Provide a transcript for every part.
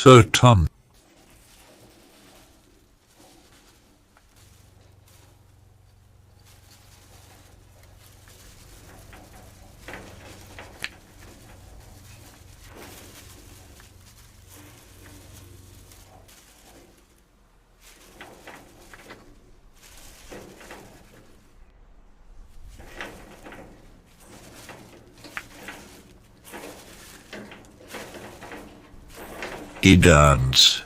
Sir Tom. Idans.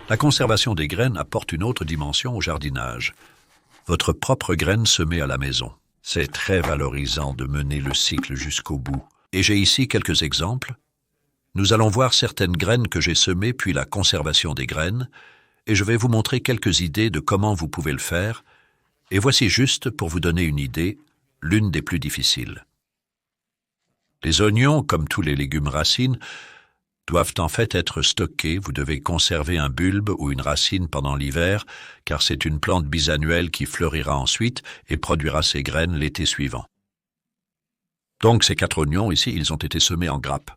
La conservation des graines apporte une autre dimension au jardinage. Votre propre graine semée à la maison. C'est très valorisant de mener le cycle jusqu'au bout. Et j'ai ici quelques exemples. Nous allons voir certaines graines que j'ai semées puis la conservation des graines, et je vais vous montrer quelques idées de comment vous pouvez le faire, et voici juste, pour vous donner une idée, l'une des plus difficiles. Les oignons, comme tous les légumes racines, doivent en fait être stockés. Vous devez conserver un bulbe ou une racine pendant l'hiver, car c'est une plante bisannuelle qui fleurira ensuite et produira ses graines l'été suivant. Donc ces 4 oignons ici, ils ont été semés en grappes.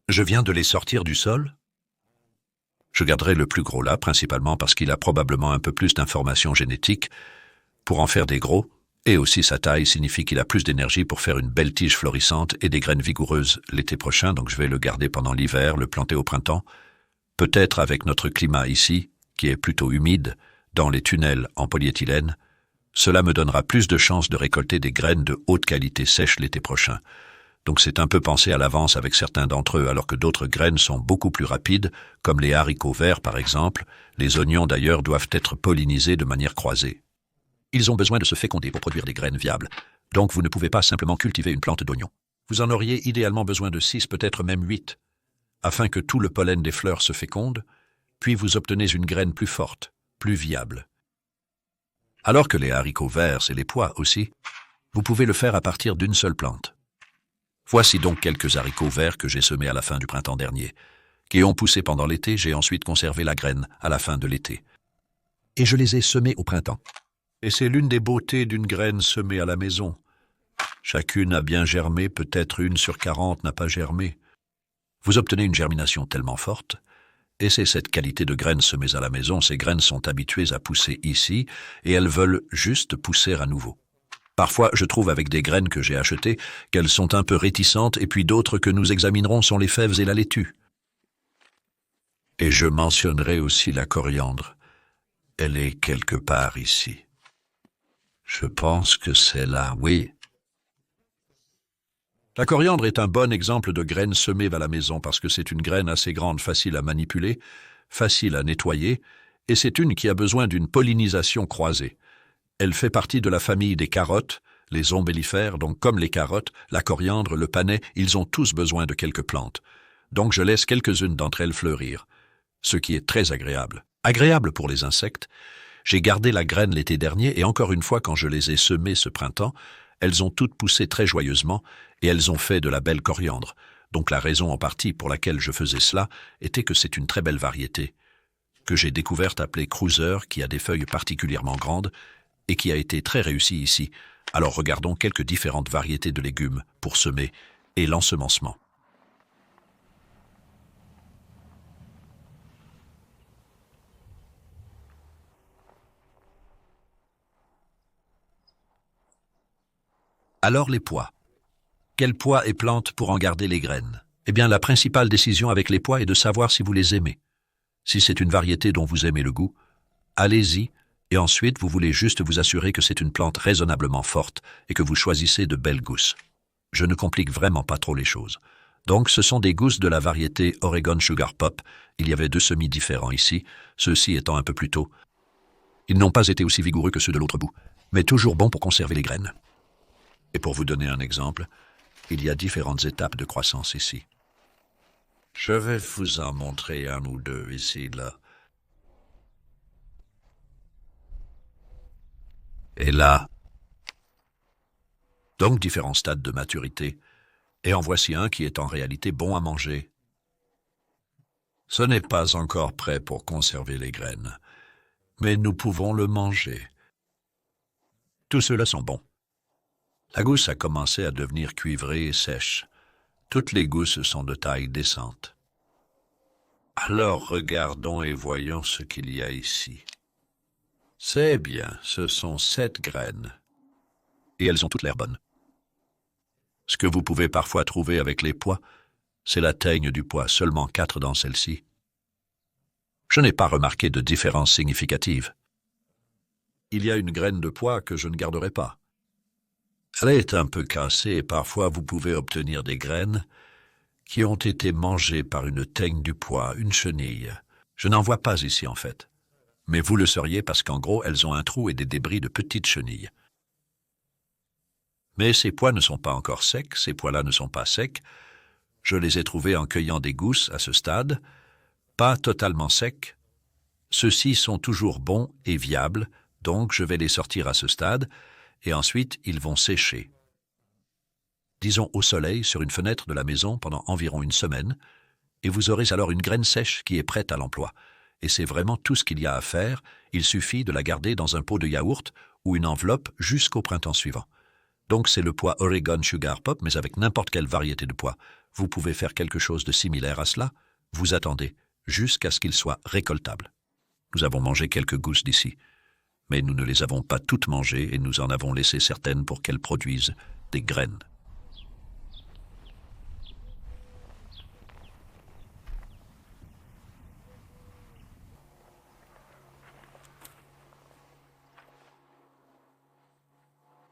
Je viens de les sortir du sol. Je garderai le plus gros là, principalement parce qu'il a probablement un peu plus d'informations génétiques pour en faire des gros, et aussi sa taille signifie qu'il a plus d'énergie pour faire une belle tige florissante et des graines vigoureuses l'été prochain, donc je vais le garder pendant l'hiver, le planter au printemps. Peut-être avec notre climat ici, qui est plutôt humide, dans les tunnels en polyéthylène, cela me donnera plus de chances de récolter des graines de haute qualité sèches l'été prochain. Donc c'est un peu pensé à l'avance avec certains d'entre eux, alors que d'autres graines sont beaucoup plus rapides, comme les haricots verts par exemple. Les oignons d'ailleurs doivent être pollinisés de manière croisée. Ils ont besoin de se féconder pour produire des graines viables, donc vous ne pouvez pas simplement cultiver une plante d'oignon. Vous en auriez idéalement besoin de 6, peut-être même 8, afin que tout le pollen des fleurs se féconde, puis vous obtenez une graine plus forte, plus viable. Alors que les haricots verts et les pois aussi, vous pouvez le faire à partir d'une seule plante. Voici donc quelques haricots verts que j'ai semés à la fin du printemps dernier, qui ont poussé pendant l'été. J'ai ensuite conservé la graine à la fin de l'été. Et je les ai semés au printemps. Et c'est l'une des beautés d'une graine semée à la maison. Chacune a bien germé, peut-être 1 sur 40 n'a pas germé. Vous obtenez une germination tellement forte, et c'est cette qualité de graines semées à la maison. Ces graines sont habituées à pousser ici, et elles veulent juste pousser à nouveau. Parfois, je trouve avec des graines que j'ai achetées qu'elles sont un peu réticentes, et puis d'autres que nous examinerons sont les fèves et la laitue. Et je mentionnerai aussi la coriandre. Elle est quelque part ici. Je pense que c'est là, oui. La coriandre est un bon exemple de graine semée à la maison parce que c'est une graine assez grande, facile à manipuler, facile à nettoyer, et c'est une qui a besoin d'une pollinisation croisée. Elle fait partie de la famille des carottes, les ombellifères, donc comme les carottes, la coriandre, le panais, ils ont tous besoin de quelques plantes. Donc je laisse quelques-unes d'entre elles fleurir, ce qui est très agréable. Agréable pour les insectes. J'ai gardé la graine l'été dernier et encore une fois, quand je les ai semées ce printemps, elles ont toutes poussé très joyeusement et elles ont fait de la belle coriandre. Donc la raison en partie pour laquelle je faisais cela était que c'est une très belle variété, que j'ai découverte appelée Cruiser, qui a des feuilles particulièrement grandes et qui a été très réussie ici. Alors regardons quelques différentes variétés de légumes pour semer et l'ensemencement. Alors les pois. Quels pois et plantes pour en garder les graines? Eh bien, la principale décision avec les pois est de savoir si vous les aimez. Si c'est une variété dont vous aimez le goût, allez-y, et ensuite vous voulez juste vous assurer que c'est une plante raisonnablement forte et que vous choisissez de belles gousses. Je ne complique vraiment pas trop les choses. Donc ce sont des gousses de la variété Oregon Sugar Pop. Il y avait 2 semis différents ici, ceux-ci étant un peu plus tôt. Ils n'ont pas été aussi vigoureux que ceux de l'autre bout. mais toujours bon pour conserver les graines. Et pour vous donner un exemple, il y a différentes étapes de croissance ici. Je vais vous en montrer un ou deux ici, là. Et là. Donc différents stades de maturité. Et en voici un qui est en réalité bon à manger. Ce n'est pas encore prêt pour conserver les graines, mais nous pouvons le manger. Tous ceux-là sont bons. La gousse a commencé à devenir cuivrée et sèche. Toutes les gousses sont de taille décente. Alors regardons et voyons ce qu'il y a ici. C'est bien, ce sont 7 graines. Et elles ont toutes l'air bonnes. Ce que vous pouvez parfois trouver avec les pois, c'est la teigne du pois, seulement 4 dans celle-ci. Je n'ai pas remarqué de différence significative. Il y a une graine de pois que je ne garderai pas. Elle est un peu cassée et parfois vous pouvez obtenir des graines qui ont été mangées par une teigne du pois, une chenille. Je n'en vois pas ici en fait. Mais vous le sauriez parce qu'en gros, elles ont un trou et des débris de petites chenilles. Mais ces pois ne sont pas encore secs, ces pois-là ne sont pas secs. Je les ai trouvés en cueillant des gousses à ce stade, pas totalement secs. Ceux-ci sont toujours bons et viables, donc je vais les sortir à ce stade, et ensuite ils vont sécher. Disons au soleil, sur une fenêtre de la maison pendant environ une semaine, et vous aurez alors une graine sèche qui est prête à l'emploi. Et c'est vraiment tout ce qu'il y a à faire, il suffit de la garder dans un pot de yaourt ou une enveloppe jusqu'au printemps suivant. Donc c'est le pois Oregon Sugar Pop, mais avec n'importe quelle variété de pois. Vous pouvez faire quelque chose de similaire à cela. Vous attendez jusqu'à ce qu'il soit récoltable. Nous avons mangé quelques gousses d'ici, mais nous ne les avons pas toutes mangées et nous en avons laissé certaines pour qu'elles produisent des graines.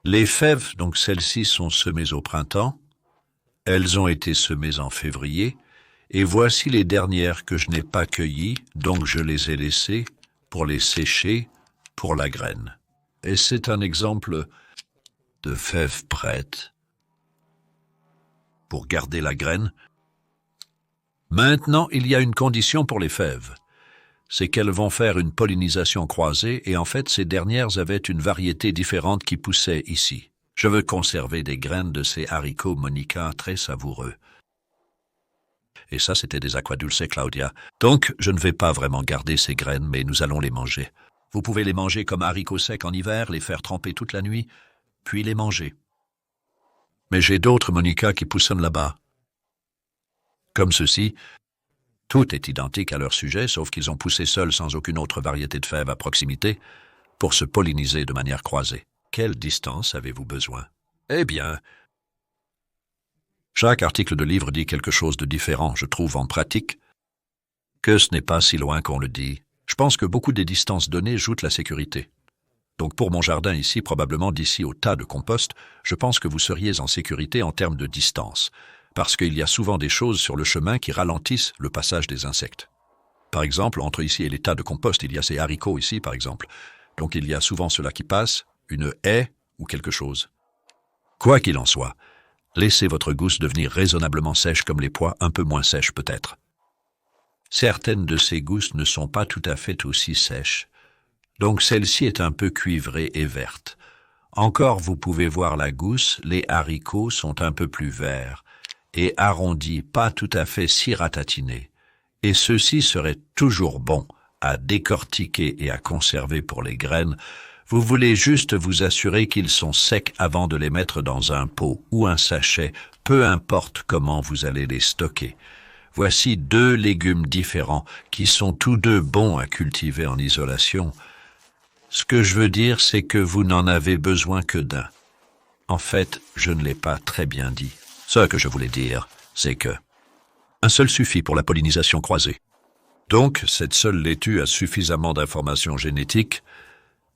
Les fèves, donc celles-ci, sont semées au printemps. Elles ont été semées en février. Et voici les dernières que je n'ai pas cueillies, donc je les ai laissées pour les sécher pour la graine. Et c'est un exemple de fèves prêtes pour garder la graine. Maintenant, il y a une condition pour les fèves. C'est qu'elles vont faire une pollinisation croisée et en fait, ces dernières avaient une variété différente qui poussait ici. Je veux conserver des graines de ces haricots Monica très savoureux. Et ça, c'était des aquadulce Claudia. Donc, je ne vais pas vraiment garder ces graines, mais nous allons les manger. Vous pouvez les manger comme haricots secs en hiver, les faire tremper toute la nuit, puis les manger. Mais j'ai d'autres Monica qui poussonnent là-bas. Comme ceux-ci. Tout est identique à leur sujet, sauf qu'ils ont poussé seuls sans aucune autre variété de fèves à proximité, pour se polliniser de manière croisée. Quelle distance avez-vous besoin? Eh bien, chaque article de livre dit quelque chose de différent, je trouve en pratique, que ce n'est pas si loin qu'on le dit. Je pense que beaucoup des distances données jouent la sécurité. Donc pour mon jardin ici, probablement d'ici au tas de compost, je pense que vous seriez en sécurité en termes de distance, parce qu'il y a souvent des choses sur le chemin qui ralentissent le passage des insectes. Par exemple, entre ici et les tas de compost, il y a ces haricots ici, par exemple. Donc il y a souvent cela qui passe, une haie ou quelque chose. Quoi qu'il en soit, laissez votre gousse devenir raisonnablement sèche comme les pois, un peu moins sèche peut-être. Certaines de ces gousses ne sont pas tout à fait aussi sèches, donc celle-ci est un peu cuivrée et verte. Encore vous pouvez voir la gousse, les haricots sont un peu plus verts, et arrondis, pas tout à fait si ratatinés, et ceux-ci seraient toujours bons à décortiquer et à conserver pour les graines. Vous voulez juste vous assurer qu'ils sont secs avant de les mettre dans un pot ou un sachet, peu importe comment vous allez les stocker. Voici 2 légumes différents qui sont tous deux bons à cultiver en isolation. Ce que je veux dire, c'est que vous n'en avez besoin que d'un. En fait, je ne l'ai pas très bien dit. Ce que je voulais dire, c'est que un seul suffit pour la pollinisation croisée. Donc, cette seule laitue a suffisamment d'informations génétiques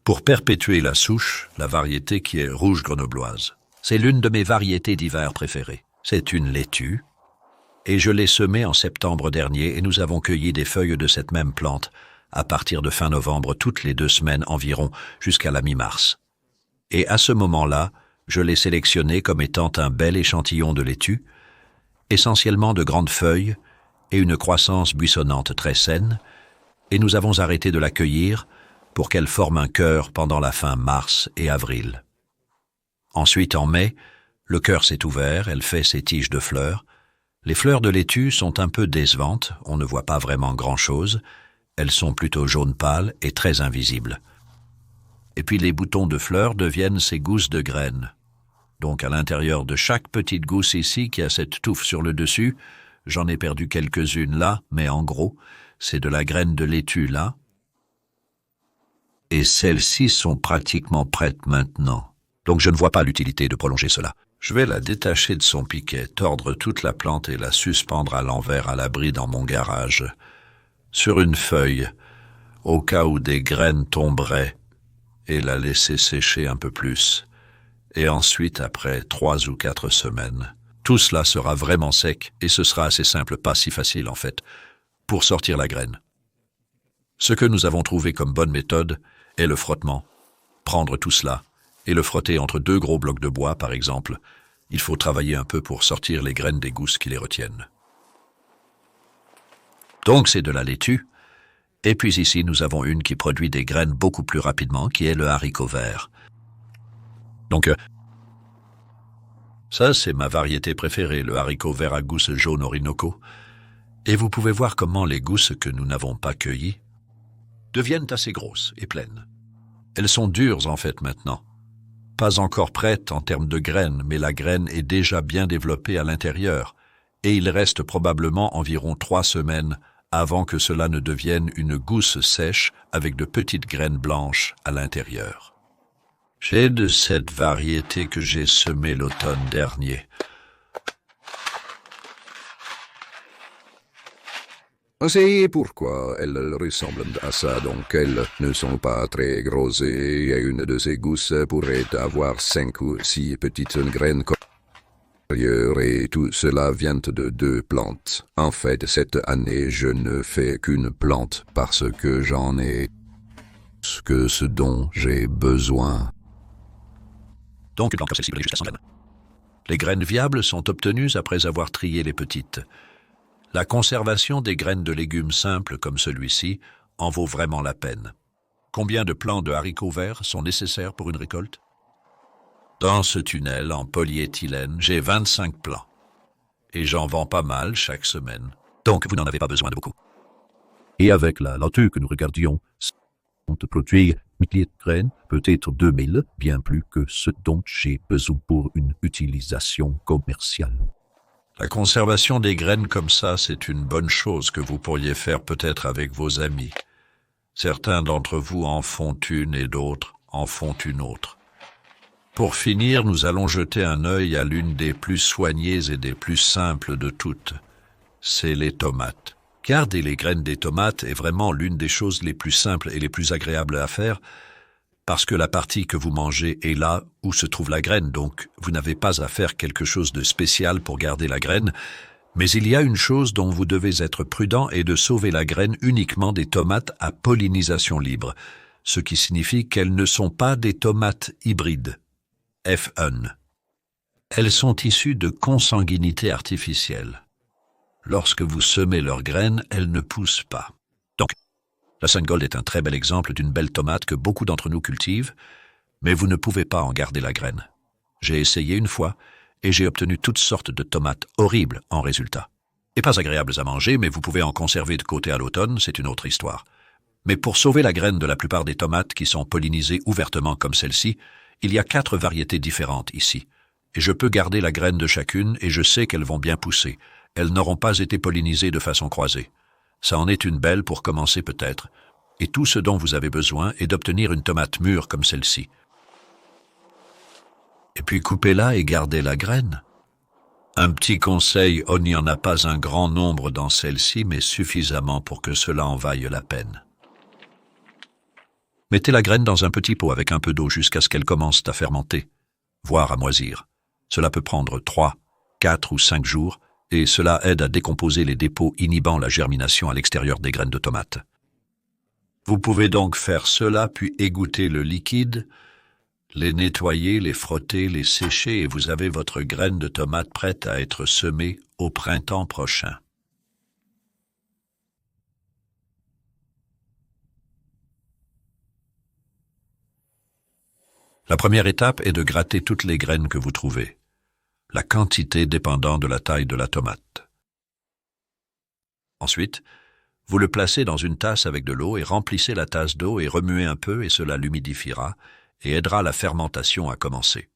pour perpétuer la souche, la variété qui est rouge grenobloise. C'est l'une de mes variétés d'hiver préférées. C'est une laitue, et je l'ai semée en septembre dernier, et nous avons cueilli des feuilles de cette même plante à partir de fin novembre, toutes les 2 semaines environ, jusqu'à la mi-mars. Et à ce moment-là, je l'ai sélectionné comme étant un bel échantillon de laitue, essentiellement de grandes feuilles et une croissance buissonnante très saine, et nous avons arrêté de la cueillir pour qu'elle forme un cœur pendant la fin mars et avril. Ensuite, en mai, le cœur s'est ouvert, elle fait ses tiges de fleurs. Les fleurs de laitue sont un peu décevantes, on ne voit pas vraiment grand-chose, elles sont plutôt jaune pâle et très invisibles. Et puis les boutons de fleurs deviennent ces gousses de graines. Donc à l'intérieur de chaque petite gousse ici qui a cette touffe sur le dessus, j'en ai perdu quelques-unes là, mais en gros, c'est de la graine de laitue là. Et celles-ci sont pratiquement prêtes maintenant. Donc je ne vois pas l'utilité de prolonger cela. Je vais la détacher de son piquet, tordre toute la plante et la suspendre à l'envers à l'abri dans mon garage, sur une feuille, au cas où des graines tomberaient, et la laisser sécher un peu plus. Et ensuite, après 3 ou 4 semaines, tout cela sera vraiment sec et ce sera assez simple, pas si facile en fait, pour sortir la graine. Ce que nous avons trouvé comme bonne méthode est le frottement. Prendre tout cela et le frotter entre 2 gros blocs de bois, par exemple. Il faut travailler un peu pour sortir les graines des gousses qui les retiennent. Donc c'est de la laitue. Et puis ici, nous avons une qui produit des graines beaucoup plus rapidement, qui est le haricot vert. Donc, ça, c'est ma variété préférée, le haricot vert à gousses jaunes Orinoco. Et vous pouvez voir comment les gousses que nous n'avons pas cueillies deviennent assez grosses et pleines. Elles sont dures en fait maintenant. Pas encore prêtes en termes de graines, mais la graine est déjà bien développée à l'intérieur, et il reste probablement environ 3 semaines avant que cela ne devienne une gousse sèche avec de petites graines blanches à l'intérieur. J'ai de cette variété que j'ai semée l'automne dernier. C'est pourquoi elles ressemblent à ça, donc elles ne sont pas très grosses et une de ces gousses pourrait avoir 5 ou 6 petites graines et tout cela vient de 2 plantes. En fait, cette année, je ne fais qu'une plante parce que j'en ai ce dont j'ai besoin. Donc une plante comme celle-ci peut aller jusqu'à 100 graines. Les graines viables sont obtenues après avoir trié les petites. La conservation des graines de légumes simples comme celui-ci en vaut vraiment la peine. Combien de plants de haricots verts sont nécessaires pour une récolte? Dans ce tunnel en polyéthylène, j'ai 25 plants. Et j'en vends pas mal chaque semaine. Donc vous n'en avez pas besoin de beaucoup. Et avec la laitue que nous regardions, on te produit 1000 graines, peut-être 2000, bien plus que ce dont j'ai besoin pour une utilisation commerciale. La conservation des graines comme ça, c'est une bonne chose que vous pourriez faire peut-être avec vos amis. Certains d'entre vous en font une et d'autres en font une autre. Pour finir, nous allons jeter un œil à l'une des plus soignées et des plus simples de toutes. C'est les tomates. Garder les graines des tomates est vraiment l'une des choses les plus simples et les plus agréables à faire, parce que la partie que vous mangez est là où se trouve la graine, donc vous n'avez pas à faire quelque chose de spécial pour garder la graine, mais il y a une chose dont vous devez être prudent et de sauver la graine uniquement des tomates à pollinisation libre, ce qui signifie qu'elles ne sont pas des tomates hybrides, F1. Elles sont issues de consanguinité artificielle. Lorsque vous semez leurs graines, elles ne poussent pas. Donc, la Sungold est un très bel exemple d'une belle tomate que beaucoup d'entre nous cultivent, mais vous ne pouvez pas en garder la graine. J'ai essayé une fois, et j'ai obtenu toutes sortes de tomates horribles en résultat. Et pas agréables à manger, mais vous pouvez en conserver de côté à l'automne, c'est une autre histoire. Mais pour sauver la graine de la plupart des tomates qui sont pollinisées ouvertement comme celle-ci, il y a 4 variétés différentes ici. Et je peux garder la graine de chacune, et je sais qu'elles vont bien pousser. Elles n'auront pas été pollinisées de façon croisée. Ça en est une belle pour commencer peut-être, et tout ce dont vous avez besoin est d'obtenir une tomate mûre comme celle-ci. Et puis coupez-la et gardez la graine. Un petit conseil, on n'y en a pas un grand nombre dans celle-ci, mais suffisamment pour que cela en vaille la peine. Mettez la graine dans un petit pot avec un peu d'eau jusqu'à ce qu'elle commence à fermenter, voire à moisir. Cela peut prendre 3, 4 ou 5 jours, et cela aide à décomposer les dépôts inhibant la germination à l'extérieur des graines de tomates. Vous pouvez donc faire cela puis égoutter le liquide. Les nettoyer, les frotter, les sécher et vous avez votre graine de tomate prête à être semée au printemps prochain. La première étape est de gratter toutes les graines que vous trouvez, la quantité dépendant de la taille de la tomate. Ensuite, vous le placez dans une tasse avec de l'eau et remplissez la tasse d'eau et remuez un peu et cela l'humidifiera et aidera la fermentation à commencer.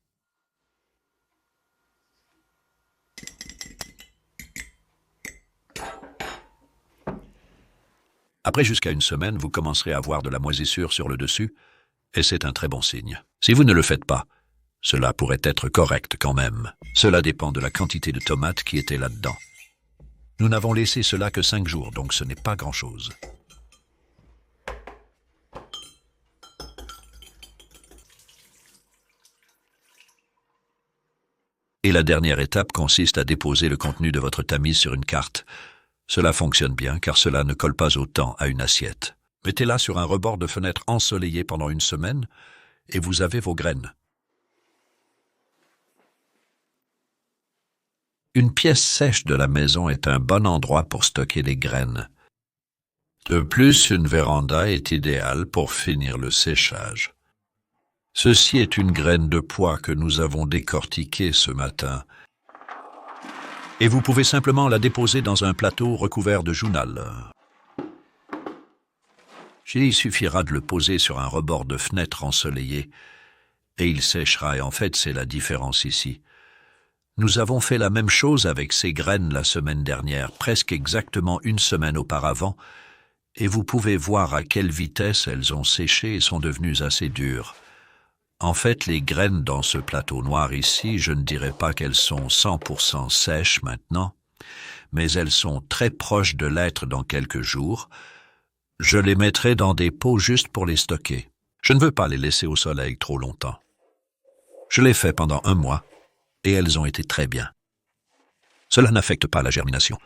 Après jusqu'à une semaine, vous commencerez à voir de la moisissure sur le dessus, et c'est un très bon signe. Si vous ne le faites pas, cela pourrait être correct quand même. Cela dépend de la quantité de tomates qui était là-dedans. Nous n'avons laissé cela que 5 jours, donc ce n'est pas grand-chose. Et la dernière étape consiste à déposer le contenu de votre tamise sur une carte. Cela fonctionne bien car cela ne colle pas autant à une assiette. Mettez-la sur un rebord de fenêtre ensoleillé pendant une semaine et vous avez vos graines. Une pièce sèche de la maison est un bon endroit pour stocker les graines. De plus, une véranda est idéale pour finir le séchage. Ceci est une graine de pois que nous avons décortiquée ce matin. Et vous pouvez simplement la déposer dans un plateau recouvert de journal. Il suffira de le poser sur un rebord de fenêtre ensoleillé et il séchera et en fait c'est la différence ici. Nous avons fait la même chose avec ces graines la semaine dernière, presque exactement une semaine auparavant, et vous pouvez voir à quelle vitesse elles ont séché et sont devenues assez dures. En fait, les graines dans ce plateau noir ici, je ne dirais pas qu'elles sont 100% sèches maintenant, mais elles sont très proches de l'être dans quelques jours. Je les mettrai dans des pots juste pour les stocker. Je ne veux pas les laisser au soleil trop longtemps. Je l'ai fait pendant 1 mois, et elles ont été très bien. Cela n'affecte pas la germination.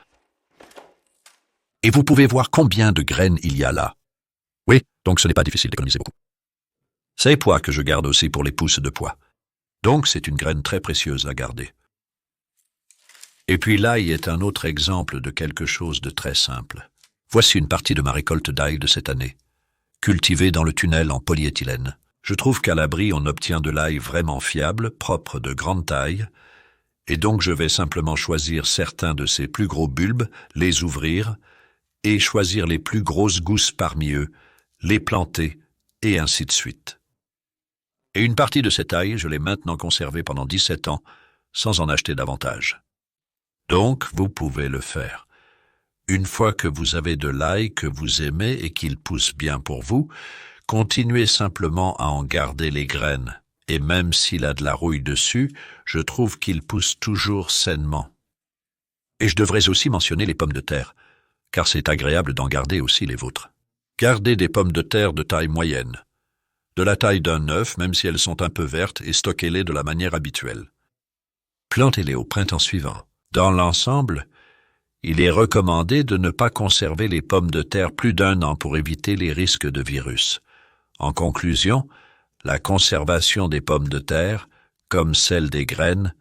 Et vous pouvez voir combien de graines il y a là. Oui, donc ce n'est pas difficile d'économiser beaucoup. Ces pois que je garde aussi pour les pousses de pois. Donc c'est une graine très précieuse à garder. Et puis l'ail est un autre exemple de quelque chose de très simple. Voici une partie de ma récolte d'ail de cette année, cultivée dans le tunnel en polyéthylène. Je trouve qu'à l'abri on obtient de l'ail vraiment fiable, propre de grande taille, et donc je vais simplement choisir certains de ces plus gros bulbes, les ouvrir, et choisir les plus grosses gousses parmi eux, les planter, et ainsi de suite. Et une partie de cet ail, je l'ai maintenant conservé pendant 17 ans, sans en acheter davantage. Donc, vous pouvez le faire. Une fois que vous avez de l'ail que vous aimez et qu'il pousse bien pour vous, continuez simplement à en garder les graines. Et même s'il a de la rouille dessus, je trouve qu'il pousse toujours sainement. Et je devrais aussi mentionner les pommes de terre, car c'est agréable d'en garder aussi les vôtres. Gardez des pommes de terre de taille moyenne, de la taille d'un œuf, même si elles sont un peu vertes, et stockez-les de la manière habituelle. Plantez-les au printemps suivant. Dans l'ensemble, il est recommandé de ne pas conserver les pommes de terre plus d'1 an pour éviter les risques de virus. En conclusion, la conservation des pommes de terre, comme celle des graines,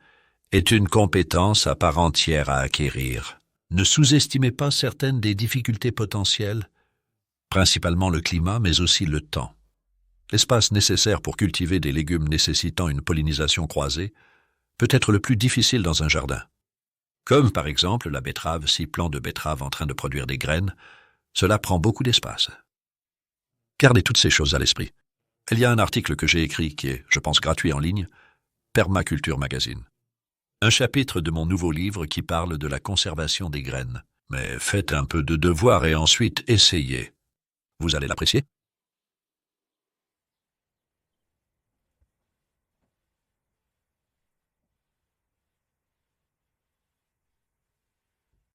est une compétence à part entière à acquérir. Ne sous-estimez pas certaines des difficultés potentielles, principalement le climat, mais aussi le temps. L'espace nécessaire pour cultiver des légumes nécessitant une pollinisation croisée peut être le plus difficile dans un jardin. Comme par exemple la betterave, 6 plants de betterave en train de produire des graines, cela prend beaucoup d'espace. Gardez toutes ces choses à l'esprit. Il y a un article que j'ai écrit qui est, je pense, gratuit en ligne, Permaculture Magazine. Un chapitre de mon nouveau livre qui parle de la conservation des graines. Mais faites un peu de devoir et ensuite essayez. Vous allez l'apprécier.